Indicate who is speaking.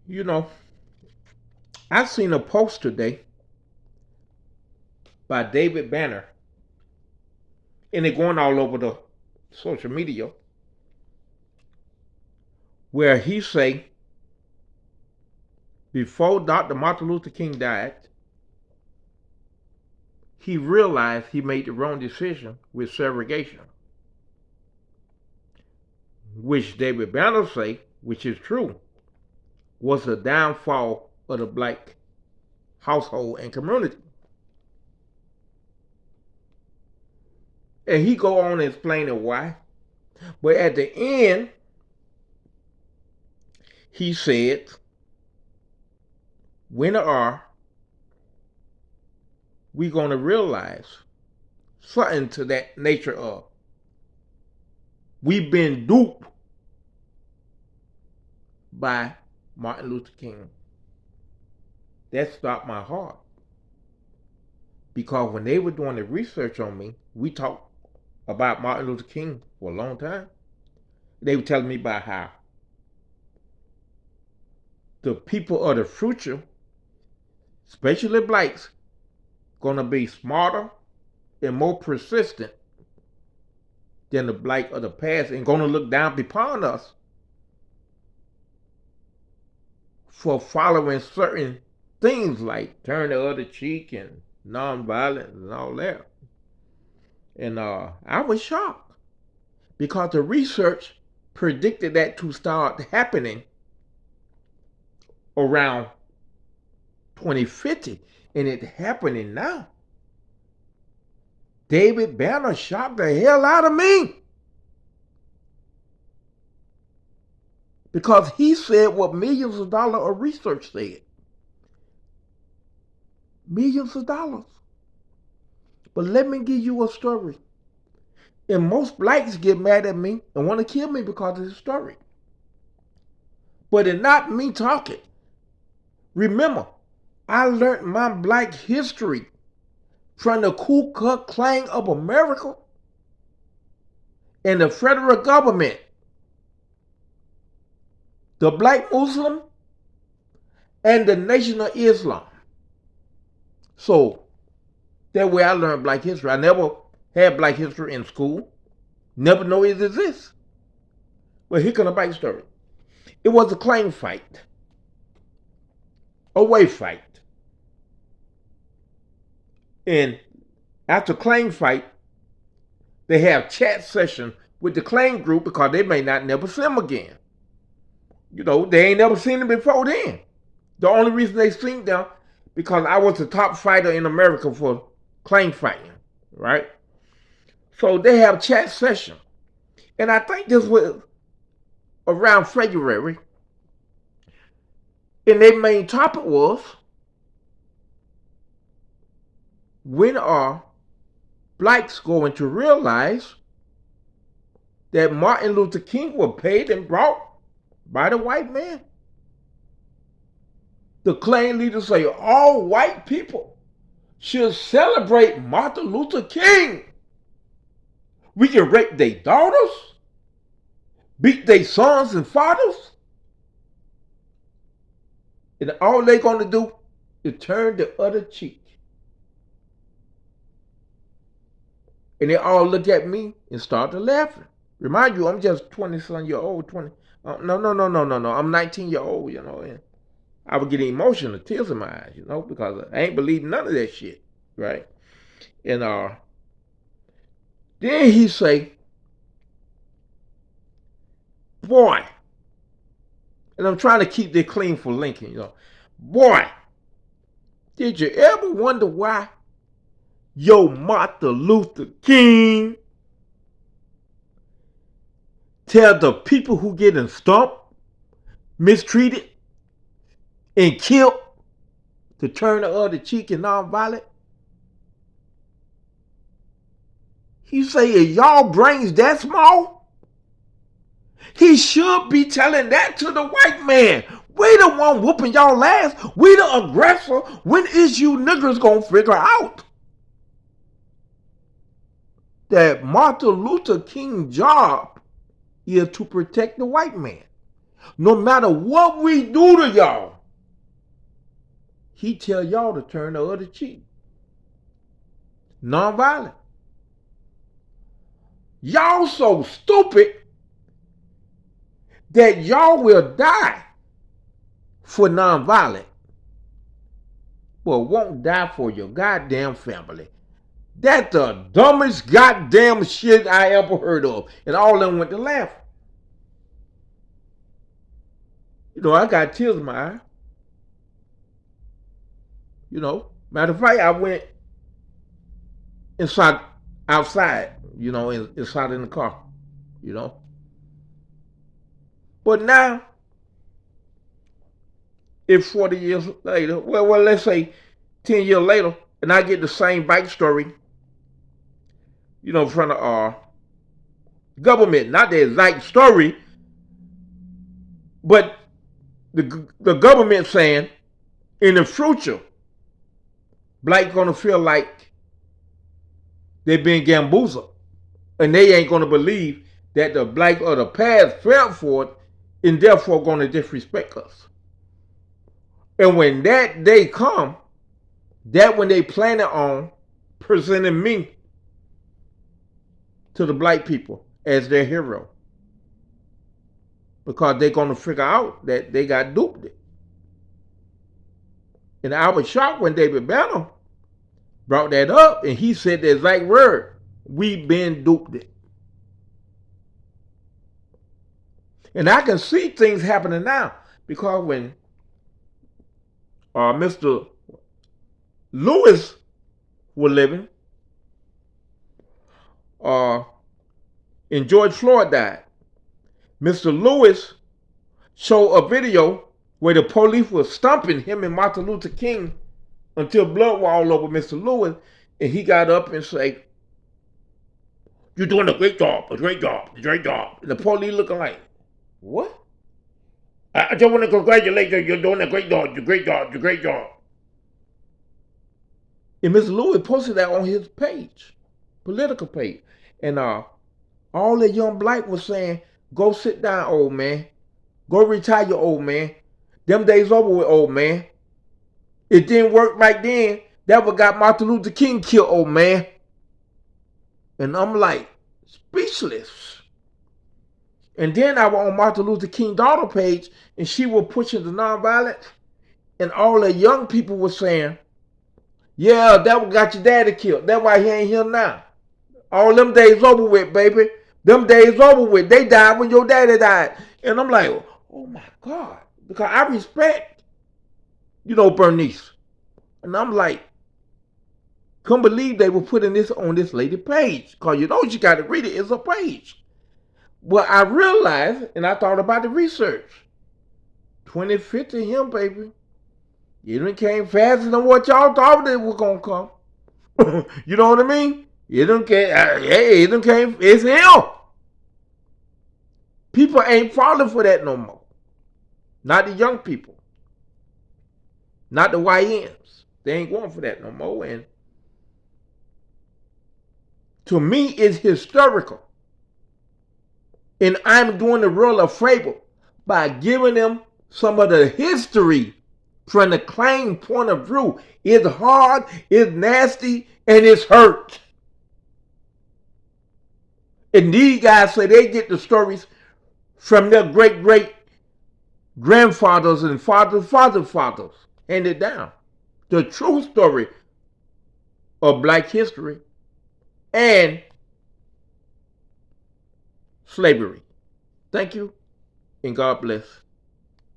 Speaker 1: You know, I seen a post today by David Banner, and it going all over the social media, where he say before Dr. Martin Luther King died, he realized he made the wrong decision with segregation, which David Banner say, which is true, was the downfall of the black household and community. And he go on explaining why. But at the end, he said, when are we going to realize something to that nature of we've been duped by Martin Luther King? That stopped my heart. Because when they were doing the research on me, we talked about Martin Luther King for a long time. They were telling me about how the people of the future, especially blacks, gonna be smarter and more persistent than the black of the past, and gonna look down upon us for following certain things like turn the other cheek and nonviolence and all that. And I was shocked because the research predicted that to start happening around 2050, and it's happening now. David Banner shocked the hell out of me because he said what millions of dollars of research said. Millions of dollars. But let me give you a story. And most blacks get mad at me and want to kill me because of this story. But it's not me talking. Remember, I learned my black history from the Ku Klux Klan of America and the federal government, the Black Muslim, and the Nation of Islam. So that way I learned black history. I never had black history in school. Never know it exists. But here comes a backstory. It was a claim fight. A way fight. And after claim fight, they have chat session with the claim group because they may not never see them again. You know, they ain't never seen them before then. The only reason they seen them because I was the top fighter in America for claim fighting, right? So they have chat session. And I think this was around February. And their main topic was, when are blacks going to realize that Martin Luther King was paid and brought by the white man? The Klan leaders say all white people should celebrate Martin Luther King. We can rape their daughters, beat their sons and fathers, and all they're going to do is turn the other cheek. And they all look at me and start to laughing. Remind you, I'm just 20-some year old, 20. No. I'm 19-year old, you know. And I would get emotional, tears in my eyes, you know, because I ain't believing none of that shit, right? And then he say, boy, and I'm trying to keep this clean for Lincoln, you know, boy, did you ever wonder why yo Martin Luther King tell the people who getting stumped, mistreated, and killed to turn the other cheek and nonviolent? He say, is y'all brains that small? He should be telling that to the white man. We the one whooping y'all ass. We the aggressor. When is you niggers gonna figure out that Martin Luther King's job is to protect the white man? No matter what we do to y'all, he tell y'all to turn the other cheek. Nonviolent. Y'all so stupid that y'all will die for nonviolent, but won't die for your goddamn family. That's the dumbest goddamn shit I ever heard of. And all of them went to laugh. You know, I got tears in my eye. You know, matter of fact, I went inside, outside, you know, inside in the car, you know. But now, if 40 years later, well, let's say 10 years later, and I get the same bike story, you know, in front of our government, not the exact story, but the government saying in the future, black gonna feel like they've been gamboozled, and they ain't gonna believe that the black or the past fell for it, and therefore gonna disrespect us. And when that day come, that when they plan it on presenting me to the black people as their hero, because they're gonna figure out that they got duped. And I was shocked when David Banner brought that up, and he said the exact word: "We've been duped." And I can see things happening now, because when Mr. Lewis was living, and George Floyd died, Mr. Lewis showed a video where the police was stomping him and Martin Luther King until blood was all over Mr. Lewis, and he got up and said, "You're doing a great job, a great job, a great job." And the police looking like, "What? I just want to congratulate you. You're doing a great job, a great job, a great job." And Mr. Lewis posted that on his page, political page. And all the young black was saying, "Go sit down, old man. Go retire, old man. Them days over with, old man. It didn't work back then. That what got Martin Luther King killed, old man." And I'm like, speechless. And then I was on Martin Luther King's daughter page, and she was pushing the nonviolence, and all the young people were saying, "Yeah, that what got your daddy killed. That's why he ain't here now. All them days over with, baby. Them days over with. They died when your daddy died." And I'm like, oh my God. Because I respect, you know, Bernice. And I'm like, couldn't believe they were putting this on this lady page. Because you know you got to read it. It's a page. But I realized, and I thought about the research. 2050 him, baby. It done came faster than what y'all thought they were going to come. You know what I mean? It done came, it done came, it's him. People ain't falling for that no more. Not the young people. Not the YNs. They ain't going for that no more. And to me, it's historical. And I'm doing the role of fable by giving them some of the history from the Klan point of view. It's hard, it's nasty, and it's hurt. And these guys say they get the stories from their great grandfathers and fathers handed down. The true story of black history and slavery. Thank you, and God bless.